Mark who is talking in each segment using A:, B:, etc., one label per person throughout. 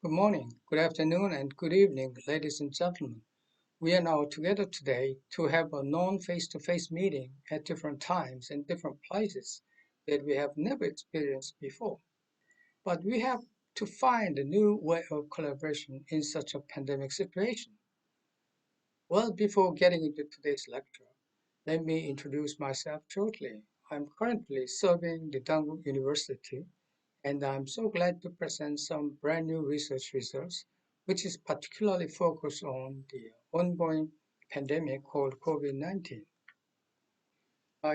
A: Good morning, good afternoon, and good evening, ladies and gentlemen. We are now together today to have a non-face-to-face meeting at different times and different places that we have never experienced before. But we have to find a new way of collaboration in such a pandemic situation. Well, before getting into today's lecture, let me introduce myself shortly. I'm currently serving the Donguk University, and I'm so glad to present some brand new research results, which is particularly focused on the ongoing pandemic called COVID-19.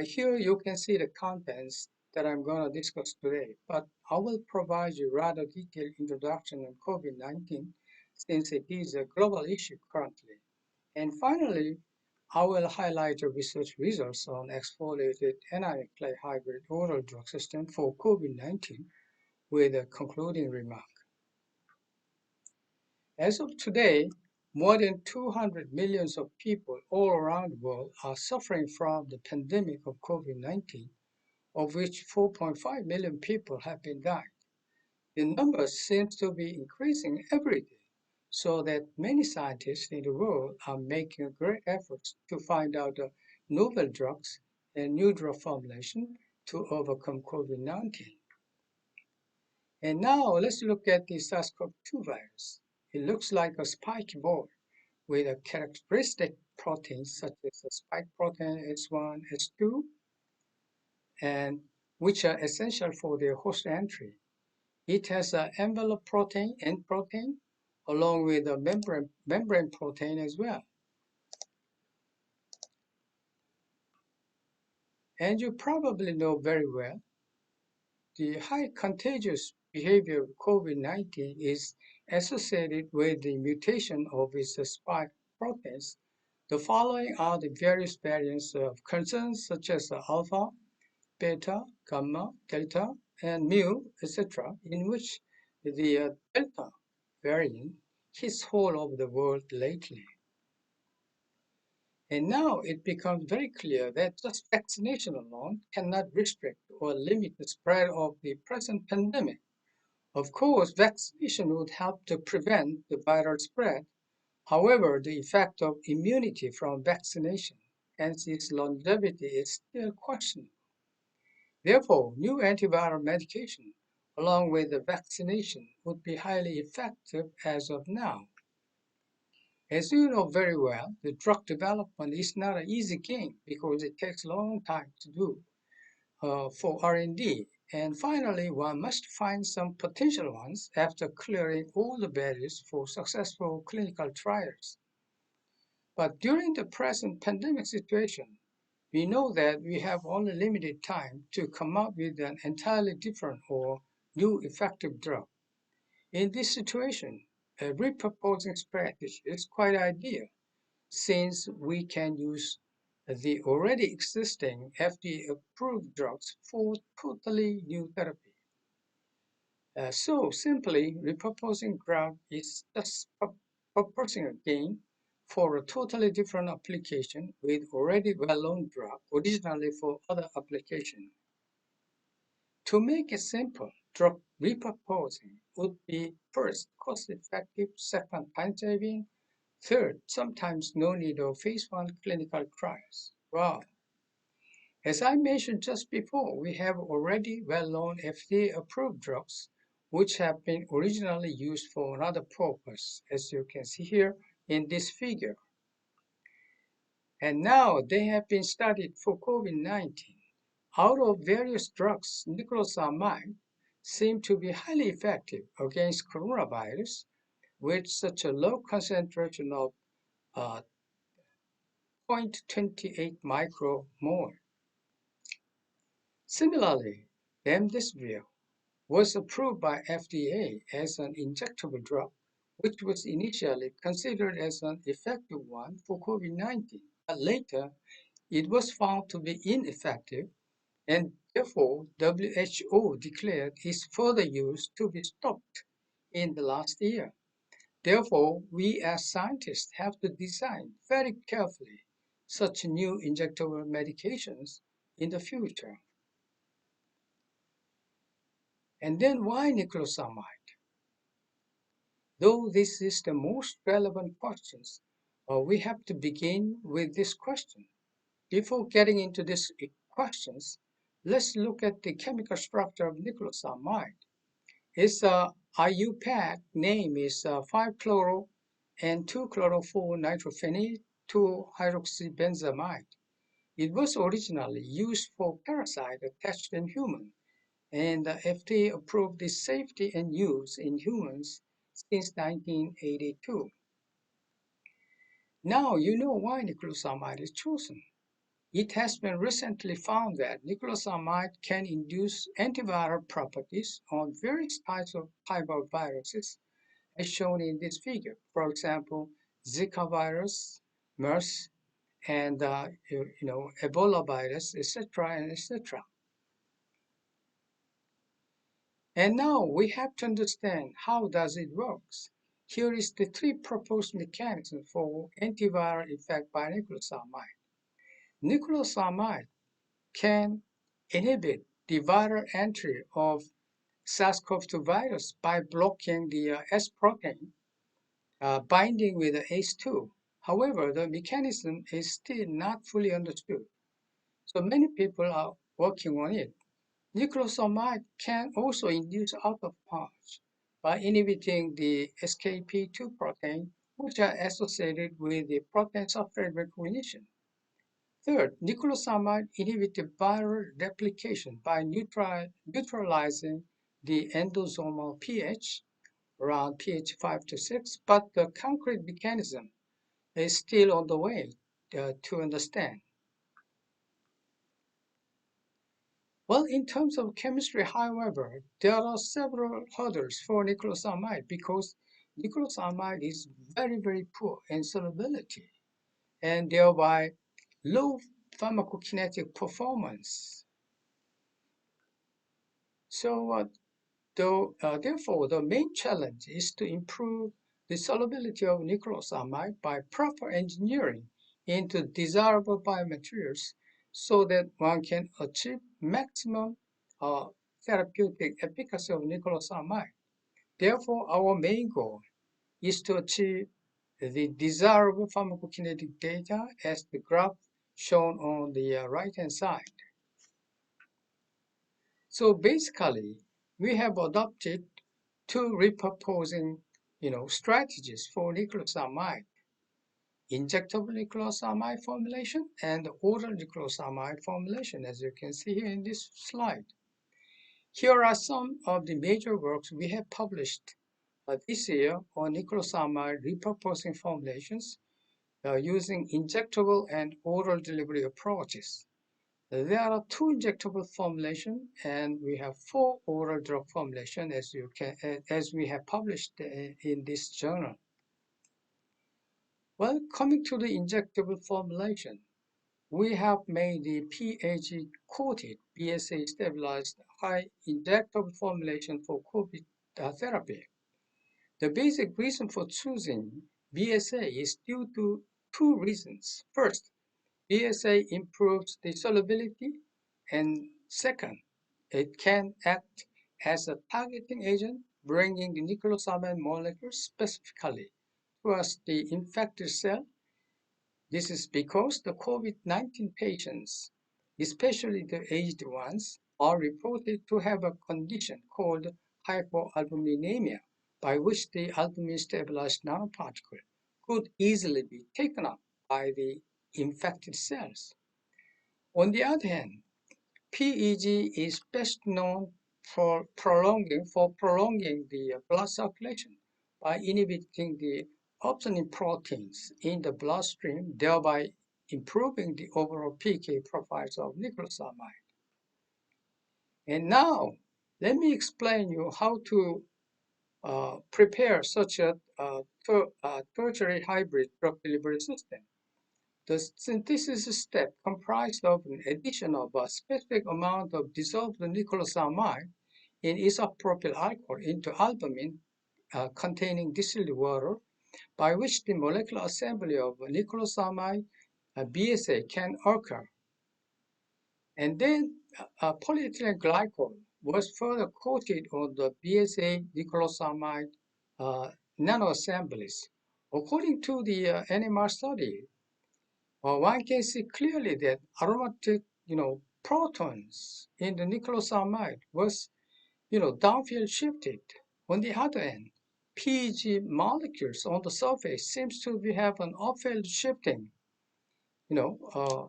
A: Here you can see the contents that I'm going to discuss today, but I will provide you rather detailed introduction on COVID-19 since it is a global issue currently. And finally, I will highlight the research results on exfoliated anionic clay hybrid oral drug system for COVID-19 with a concluding remark. As of today, more than 200 million of people all around the world are suffering from the pandemic of COVID-19, of which 4.5 million people have been dying. The number seems to be increasing every day, so that many scientists in the world are making great efforts to find out novel drugs and new drug formulation to overcome COVID-19. And now let's look at the SARS-CoV-2 virus. It looks like a spiky ball with a characteristic proteins such as the spike protein S1, S2, and which are essential for their host entry. It has an envelope protein, N protein, along with a membrane protein as well. And you probably know very well the high contagious behavior of COVID-19 is associated with the mutation of its spike proteins. The following are the various variants of concern, such as alpha, beta, gamma, delta, and mu, etc., in which the delta variant hits all over the world lately. And now it becomes very clear that just vaccination alone cannot restrict or limit the spread of the present pandemic. Of course, vaccination would help to prevent the viral spread. However, the effect of immunity from vaccination and its longevity is still questionable. Therefore, new antiviral medication, along with the vaccination, would be highly effective as of now. As you know very well, the drug development is not an easy game because it takes a long time to do for R&D. And finally, one must find some potential ones after clearing all the barriers for successful clinical trials. But during the present pandemic situation, we know that we have only limited time to come up with an entirely different or new effective drug. In this situation, a repurposing strategy is quite ideal since we can use the already existing FDA-approved drugs for totally new therapy. So simply, repurposing drug is just purposing again for a totally different application with already well-known drug originally for other application. To make it simple, drug repurposing would be first cost-effective, second time-saving, third, sometimes no need of phase 1 clinical trials. Wow. As I mentioned just before, we have already well-known FDA-approved drugs which have been originally used for another purpose, as you can see here in this figure. And now they have been studied for COVID-19. Out of various drugs, niclosamide seemed to be highly effective against coronavirus with such a low concentration of 0.28 micromole. Similarly, remdesivir was approved by FDA as an injectable drug, which was initially considered as an effective one for COVID-19, but later it was found to be ineffective, and therefore WHO declared its further use to be stopped in the last year. Therefore, we as scientists have to design very carefully such new injectable medications in the future. And then why niclosamide? Though this is the most relevant questions, we have to begin with this question. Before getting into these questions, let's look at the chemical structure of niclosamide. Its IUPAC name is 5-chloro and 2-chloro-4-nitrophenate 2-hydroxybenzamide. It was originally used for parasite attached in human, and the FDA approved its safety and use in humans since 1982. Now you know why niclosamide is chosen. It has been recently found that niclosamide can induce antiviral properties on various types of viruses, as shown in this figure. For example, Zika virus, MERS, and Ebola virus, etc., and etc. And now we have to understand how does it works. Here is the three proposed mechanisms for antiviral effect by niclosamide. Niclosamide can inhibit the viral entry of SARS-CoV-2 virus by blocking the S protein binding with the ACE2. However, the mechanism is still not fully understood. So many people are working on it. Niclosamide can also induce out-of-pouch by inhibiting the SKP2 protein, which are associated with the protein substrate recognition. Third, niclosamide inhibits viral replication by neutralizing the endosomal pH around pH 5 to 6, but the concrete mechanism is still on the way to understand. Well, in terms of chemistry, however, there are several hurdles for niclosamide because niclosamide is very, very poor in solubility and thereby low pharmacokinetic performance. So, therefore, the main challenge is to improve the solubility of niclosamide by proper engineering into desirable biomaterials so that one can achieve maximum therapeutic efficacy of niclosamide. Therefore, our main goal is to achieve the desirable pharmacokinetic data as the graph shown on the right-hand side. So basically, we have adopted two repurposing strategies for niclosamide: injectable niclosamide formulation and oral niclosamide formulation, as you can see here in this slide. Here are some of the major works we have published this year on niclosamide repurposing formulations using injectable and oral delivery approaches. There are two injectable formulations, and we have four oral drug formulations, as we have published in this journal. Well, coming to the injectable formulation, we have made the PAG-coated BSA stabilized high injectable formulation for COVID therapy. The basic reason for choosing BSA is due to two reasons. First, BSA improves the solubility, and second, it can act as a targeting agent, bringing the niclosamide molecule specifically towards the infected cell. This is because the COVID-19 patients, especially the aged ones, are reported to have a condition called hypoalbuminemia, by which the albumin-stabilized nanoparticle could easily be taken up by the infected cells. On the other hand, PEG is best known for prolonging the blood circulation by inhibiting the opsonine proteins in the bloodstream, thereby improving the overall PK profiles of niclosamide. And now, let me explain you how to prepare such a tertiary hybrid drug delivery system. The synthesis step comprised of an addition of a specific amount of dissolved niclosamide in isopropyl alcohol into albumin containing distilled water, by which the molecular assembly of niclosamide BSA can occur. And then polyethylene glycol was further coated on the BSA niclosamide nanoassemblies. According to the NMR study, one can see clearly that aromatic, protons in the niclosamide was, downfield shifted. On the other hand, PEG molecules on the surface seems to have an upfield shifting, you know, uh,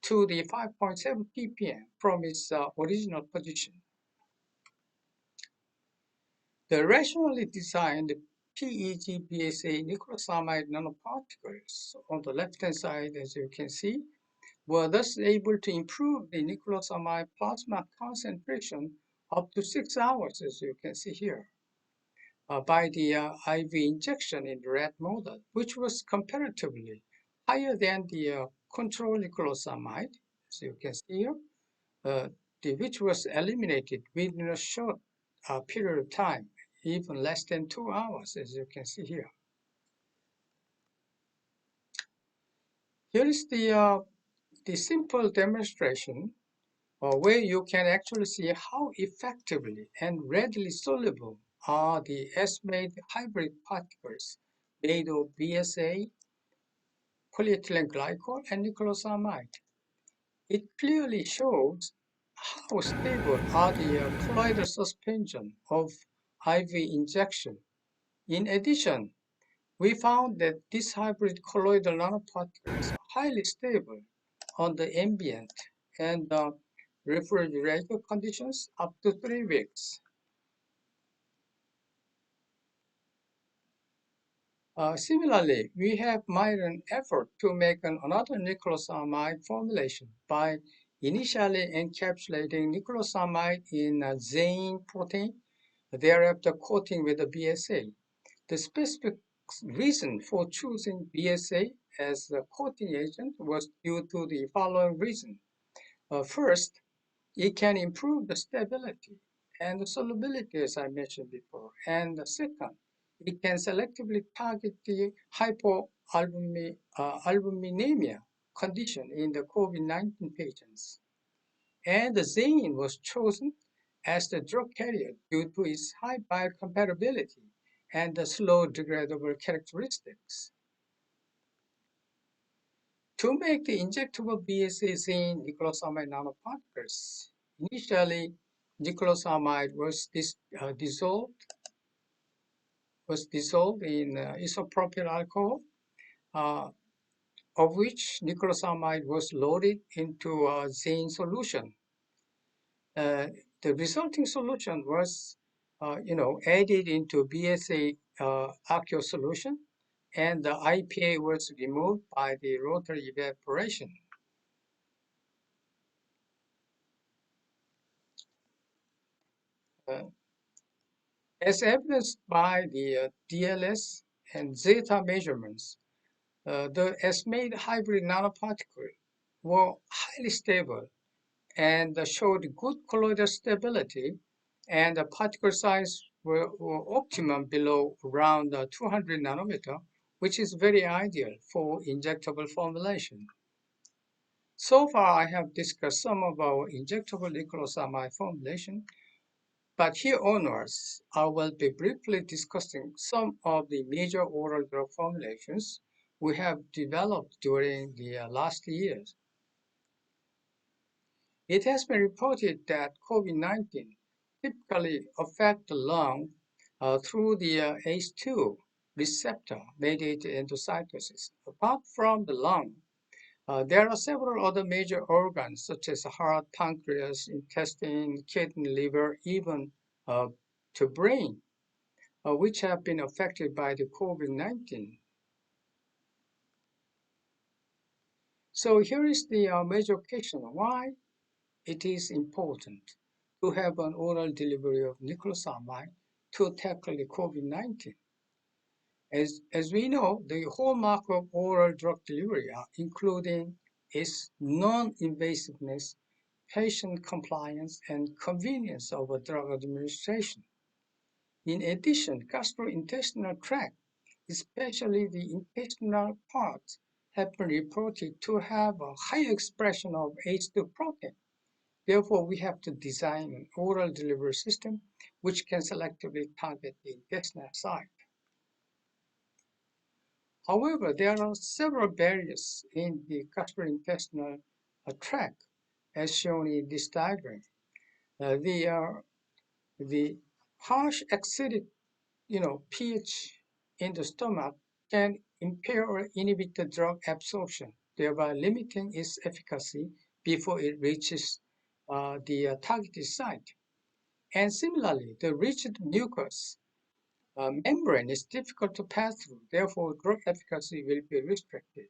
A: to the 5.7 ppm from its original position. The rationally designed PEG-BSA niclosamide nanoparticles on the left-hand side, as you can see, were thus able to improve the niclosamide plasma concentration up to 6 hours, as you can see here, by the IV injection in the rat model, which was comparatively higher than the control niclosamide, as you can see here, uh, which was eliminated within a short period of time, even less than 2 hours, as you can see here. Here is the simple demonstration where you can actually see how effectively and readily soluble are the S-made hybrid particles made of BSA, polyethylene glycol, and niclosamide. It clearly shows how stable are the colloidal suspension of IV injection. In addition, we found that these hybrid colloidal nanoparticles are highly stable on the ambient and refrigerator conditions up to 3 weeks. Similarly, we have made an effort to make another niclosamide formulation by initially encapsulating niclosamide in a zein protein, thereafter coating with a BSA. The specific reason for choosing BSA as the coating agent was due to the following reason. First, it can improve the stability and the solubility, as I mentioned before. And the second, it can selectively target the hypoalbuminemia condition in the COVID-19 patients. And the zein was chosen as the drug carrier due to its high biocompatibility and the slow degradable characteristics. To make the injectable BSA niclosamide nanoparticles, initially niclosamide was dissolved in isopropyl alcohol, uh, of which niclosamide was loaded into a zein solution. The resulting solution was, added into BSA aqueous solution, and the IPA was removed by the rotary evaporation. Uh, as evidenced by the DLS and zeta measurements, the S-made hybrid nanoparticles were highly stable and showed good colloidal stability, and the particle size were optimum below around 200 nanometer, which is very ideal for injectable formulation. So far, I have discussed some of our injectable niclosamide formulation, but here onwards, I will be briefly discussing some of the major oral drug formulations we have developed during the last years. It has been reported that COVID-19 typically affects the lung through the ACE2 receptor mediated endocytosis. Apart from the lung, there are several other major organs such as heart, pancreas, intestine, kidney, liver, even to brain, which have been affected by the COVID-19. So here is the major question why it is important to have an oral delivery of niclosamide to tackle the COVID-19. As we know, the hallmark of oral drug delivery including its non-invasiveness, patient compliance, and convenience of a drug administration. In addition, gastrointestinal tract, especially the intestinal parts, have been reported to have a high expression of ACE2 protein. Therefore, we have to design an oral delivery system which can selectively target the intestinal site. However, there are several barriers in the gastrointestinal tract, as shown in this diagram. The harsh acidic, pH in the stomach can impair or inhibit the drug absorption, thereby limiting its efficacy before it reaches the targeted site. And similarly, the rigid mucous membrane is difficult to pass through, therefore drug efficacy will be restricted.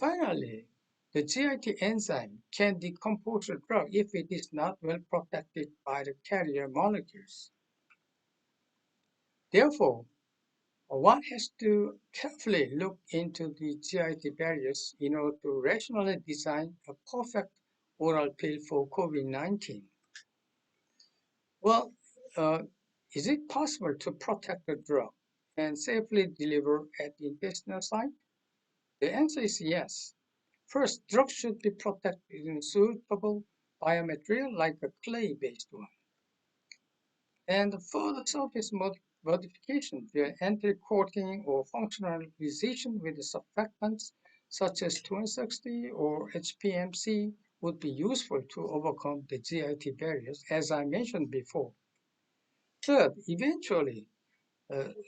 A: Finally, the GIT enzyme can decompose the drug if it is not well protected by the carrier molecules. Therefore, one has to carefully look into the GIT barriers in order to rationally design a perfect oral pill for COVID-19. Well, is it possible to protect the drug and safely deliver at the intestinal site? The answer is yes. First, drugs should be protected in suitable biomaterial like a clay-based one. And further surface modification via anti-coating or functionalization with the surfactants such as Tween or HPMC would be useful to overcome the GIT barriers, as I mentioned before. Third, eventually,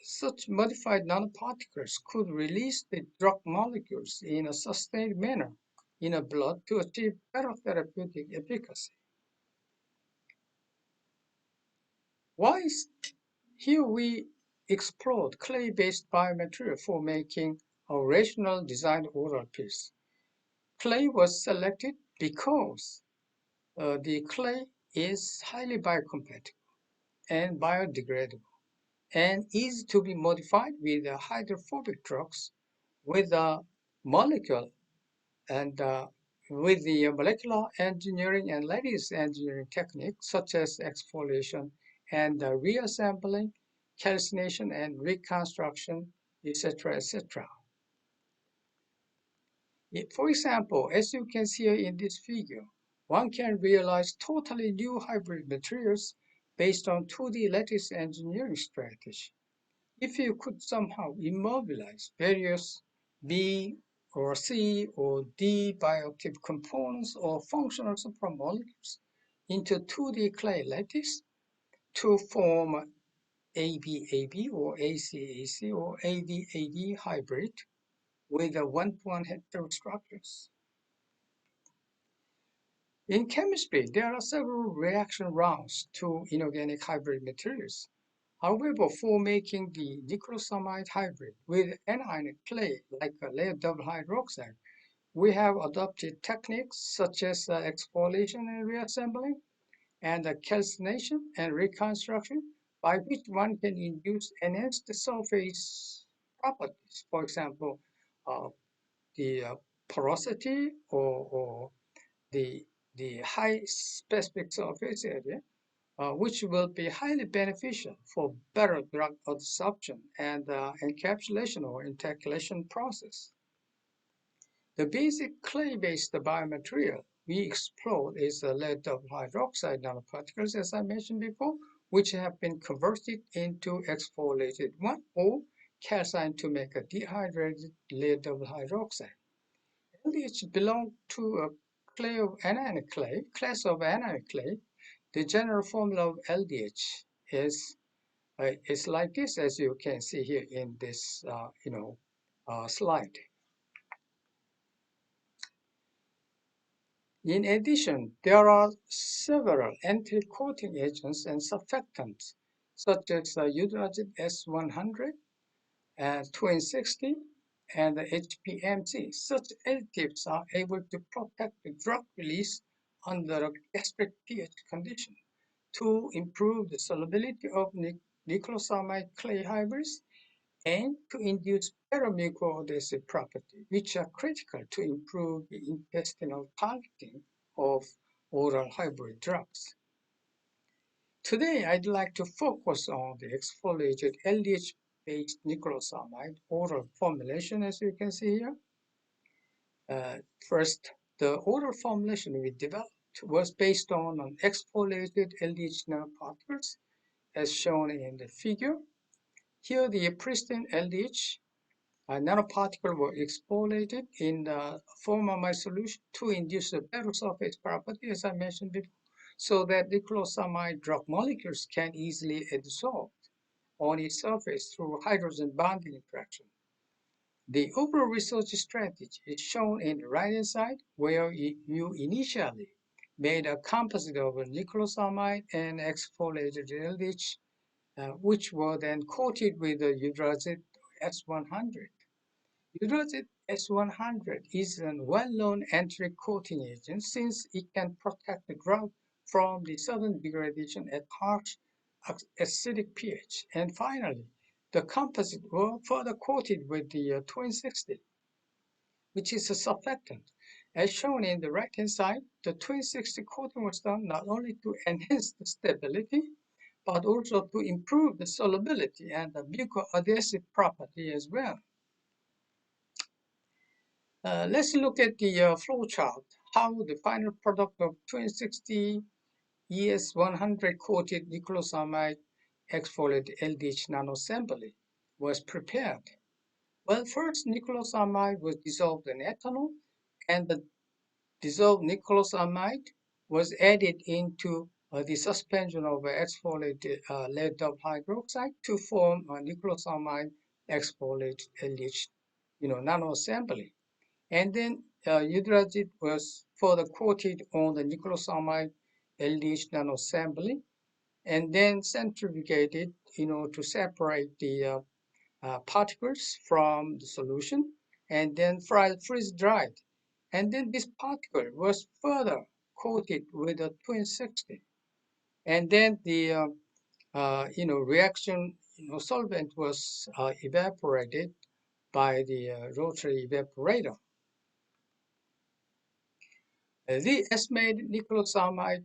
A: such modified nanoparticles could release the drug molecules in a sustained manner in the blood to achieve better therapeutic efficacy. Here we explored clay-based biomaterial for making a rational designed oral pills. Clay was selected because the clay is highly biocompatible and biodegradable and easy to be modified with hydrophobic drugs with a molecule and with the molecular engineering and lattice engineering techniques such as exfoliation and reassembling, calcination and reconstruction, etc., etc. For example, as you can see in this figure, one can realize totally new hybrid materials based on 2D lattice engineering strategy. If you could somehow immobilize various B or C or D bioactive components or functional supramolecules into 2D clay lattice to form AB-AB or AC-AC or AD-AD hybrid with a one-to-one heterostructures. In chemistry, there are several reaction rounds to inorganic hybrid materials. However, for making the niclosamide hybrid with anionic clay, like a layered double hydroxide, we have adopted techniques such as exfoliation and reassembling, and calcination and reconstruction, by which one can induce enhanced surface properties. For example, the porosity or the high specific surface area, which will be highly beneficial for better drug absorption and encapsulation or intercalation process. The basic clay-based biomaterial we explored is the lead double hydroxide nanoparticles, as I mentioned before, which have been converted into exfoliated one or calcined to make a dehydrated lead double hydroxide. LDH belong to a clay of anionic clay, class of anionic clay. The general formula of LDH is like this, as you can see here in this slide. In addition, there are several anti-coating agents and surfactants, such as Eudragit S100, Tween and the HPMC. Such additives are able to protect the drug release under a gastric pH condition to improve the solubility of niclosamide clay hybrids and to induce better mucoadhesive properties, which are critical to improve the intestinal targeting of oral hybrid drugs. Today, I'd like to focus on the exfoliated LDH-based niclosamide oral formulation, as you can see here. First, the oral formulation we developed was based on an exfoliated LDH nanoparticles, as shown in the figure. Here, the pristine LDH nanoparticles were exfoliated in the formamide solution to induce a better surface property, as I mentioned before, so that niclosamide drug molecules can easily adsorb on its surface through hydrogen bonding interaction. The overall research strategy is shown in the right-hand side, where you initially made a composite of niclosamide and exfoliated LDH, which were then coated with the Eudragit S100. Eudragit S100 is a well-known enteric coating agent since it can protect the drug from the sudden degradation at harsh acidic pH. And finally, the composite were further coated with the Tween 60, which is a surfactant. As shown in the right-hand side, the Tween 60 coating was done not only to enhance the stability, but also to improve the solubility and the mucoadhesive property as well. Let's look at the flow chart, how the final product of Tween 60 ES100 coated niclosamide exfoliated LDH nanoassembly was prepared. Well, first niclosamide was dissolved in ethanol, and the dissolved niclosamide was added into the suspension of exfoliated lead double hydroxide to form a niclosamide exfoliated LDH nanoassembly. And then Eudragit was further coated on the niclosamide LDH nanoassembly and then centrifugated, to separate the particles from the solution and then freeze dried. And then this particle was further coated with a Tween 60. And then the reaction solvent was evaporated by the rotary evaporator. The estimated niclosamide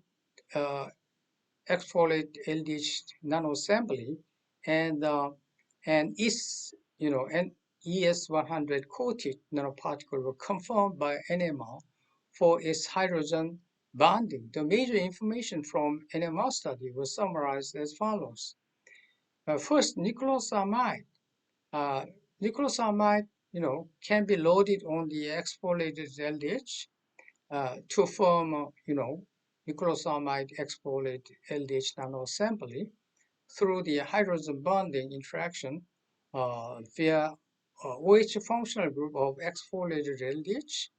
A: exfoliated LDH nanoassembly and ES100 coated nanoparticle were confirmed by NMR for its hydrogen bonding. The major information from NMR study was summarized as follows. First, niclosamide. Niclosamide, can be loaded on the exfoliated LDH to form, niclosamide exfoliated LDH nanoassembly through the hydrogen bonding interaction via OH functional group of exfoliated LDH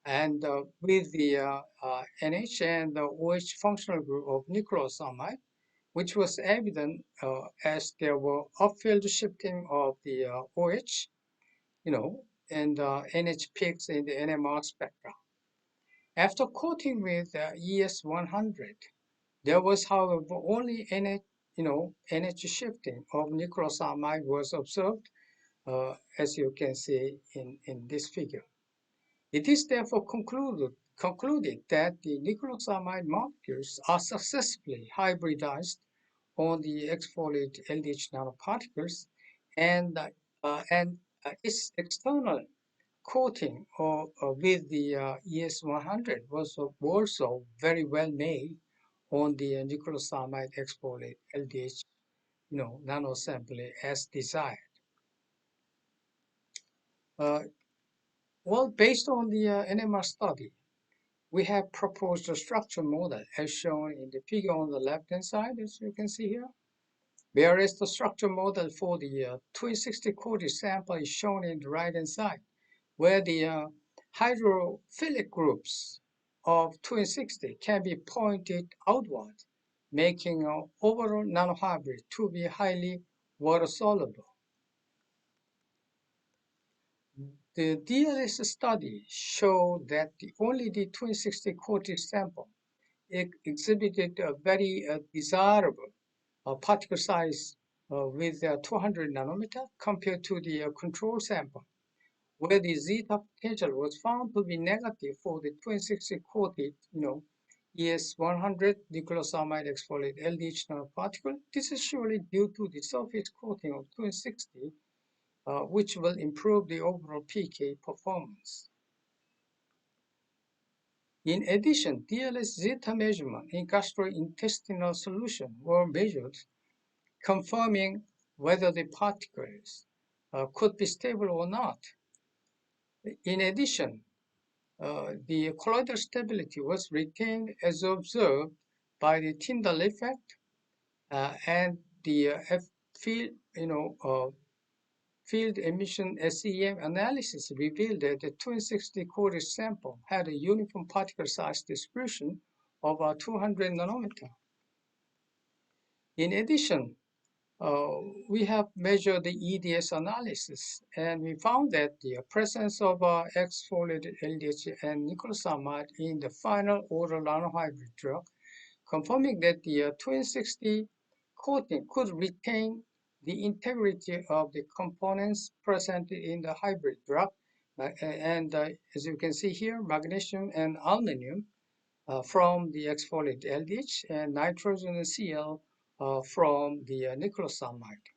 A: and with the NH and the OH functional group of niclosamide, which was evident as there were upfield shifting of the OH, and NH peaks in the NMR spectra. After coating with ES100, there was, however, only NH shifting of niclosamide was observed, as you can see in this figure. It is therefore concluded that the niclosamide molecules are successfully hybridized on the exfoliated LDH nanoparticles, and its external coating with the ES100 was also very well made on the niclosamide exfoliated LDH nanoassembly as desired. Well, based on the NMR study, we have proposed a structure model as shown in the figure on the left-hand side, as you can see here. Whereas the structure model for the Tween 60 coated sample is shown in the right-hand side, where the hydrophilic groups of Tween 60 can be pointed outward, making an overall nanohybrid to be highly water-soluble. The DLS study showed that only the Tween 60 coated sample exhibited a very desirable particle size with 200 nanometer compared to the control sample, where the zeta potential was found to be negative for the Tween 60 coated, ES100 niclosamide exfoliated LDH nanoparticle. This is surely due to the surface coating of Tween 60, which will improve the overall PK performance. In addition, DLS zeta measurement in gastrointestinal solution were measured, confirming whether the particles could be stable or not. In addition, the colloidal stability was retained as observed by the Tyndall effect, and the field emission SEM analysis revealed that the 260 coated sample had a uniform particle size distribution of 200 nanometer. In addition, we have measured the EDS analysis, and we found that the presence of exfoliated LDH and niclosamide in the final oral nanohybrid drug, confirming that the 260 coating could retain the integrity of the components present in the hybrid drug. And as you can see here, magnesium and aluminum from the exfoliated LDH and nitrogen and Cl from the niclosamide.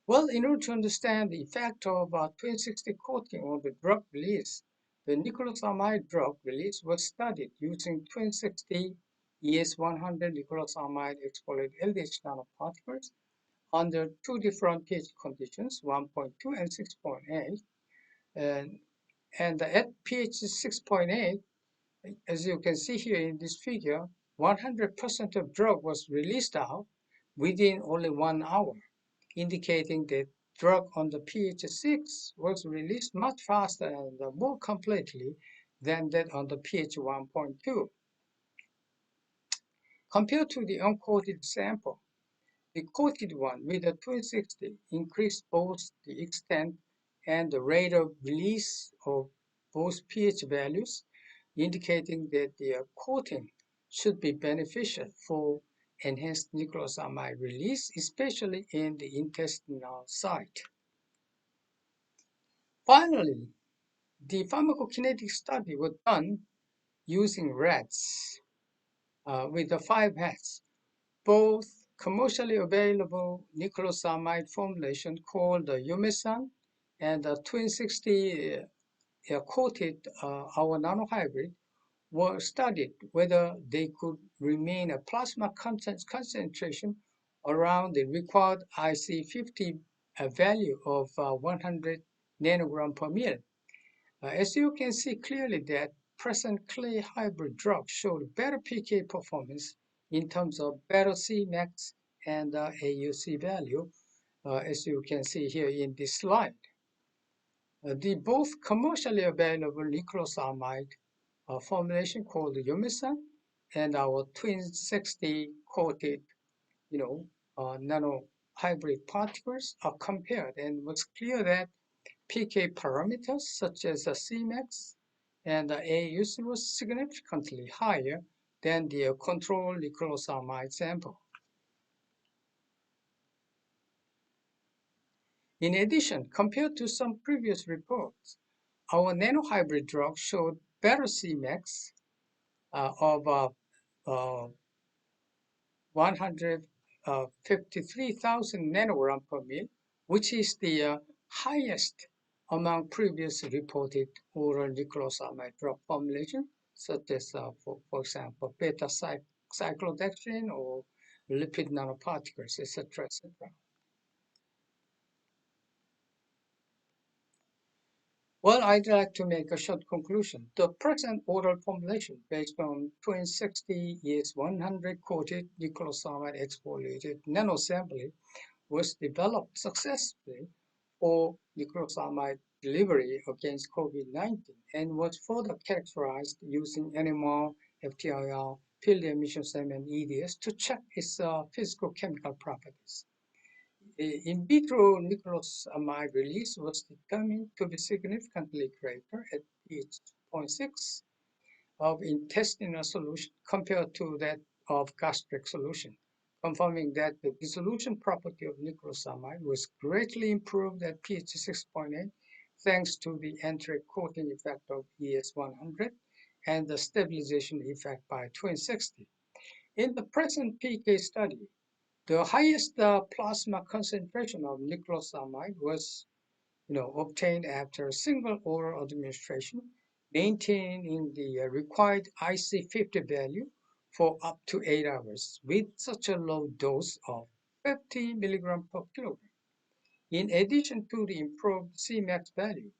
A: Well, in order to understand the effect of 260 coating on the drug release, the niclosamide drug release was studied using 260 ES100 niclosamide exfoliated LDH nanoparticles under two different pH conditions, 1.2 and 6.8. And at pH 6.8, as you can see here in this figure, 100% of drug was released out within only 1 hour, indicating that drug on the pH 6 was released much faster and more completely than that on the pH 1.2. Compared to the uncoated sample, the coated one with the 260 increased both the extent and the rate of release of both pH values, indicating that the coating should be beneficial for enhanced niclosamide release, especially in the intestinal site. Finally, the pharmacokinetic study was done using rats with the 5 hats. Both commercially available niclosamide formulation called the Yumesan and the 260 coated our nanohybrid were studied whether they could remain a plasma concentration around the required IC50 value of 100 nanogram per ml. As you can see clearly that present clay hybrid drugs showed better PK performance in terms of better Cmax and AUC value, as you can see here in this slide. The both commercially available niclosamide formulation called Yumesan and our Tween 60 coated, nano hybrid particles are compared, and it was clear that PK parameters such as the Cmax and the AUC was significantly higher than the control niclosamide sample. In addition, compared to some previous reports, our nanohybrid drug showed better Cmax of 153,000 nanogram per ml, which is the highest among previously reported oral niclosamide drug formulation, such as, for example, beta-cyclodextrin or lipid nanoparticles, etc., etc. Well, I'd like to make a short conclusion. The present oral formulation based on 260 is 100 coated niclosamide exfoliated nanoassembly was developed successfully for niclosamide delivery against COVID-19 and was further characterized using NMR, FTIR, field emission SEM, and EDS to check its physicochemical properties. In vitro niclosamide release was determined to be significantly greater at pH 0.6 of intestinal solution compared to that of gastric solution, confirming that the dissolution property of niclosamide was greatly improved at pH 6.8 thanks to the enteric coating effect of ES100 and the stabilization effect by 260. In the present PK study, the highest plasma concentration of niclosamide was obtained after a single oral administration, maintaining the required IC50 value for up to 8 hours with such a low dose of 50 milligram per kilogram. In addition to the improved Cmax value,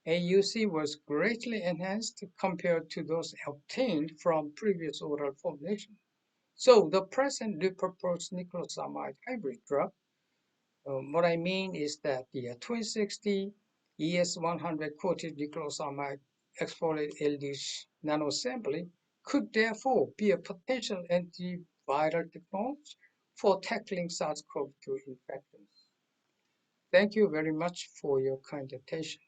A: AUC was greatly enhanced compared to those obtained from previous oral formulation. So the present repurposed niclosamide hybrid drug, what I mean is that the Tween 60 ES100 coated niclosamide exfoliated LDH nanoassembly could therefore be a potential antiviral technology for tackling SARS-CoV-2 infections. Thank you very much for your kind attention.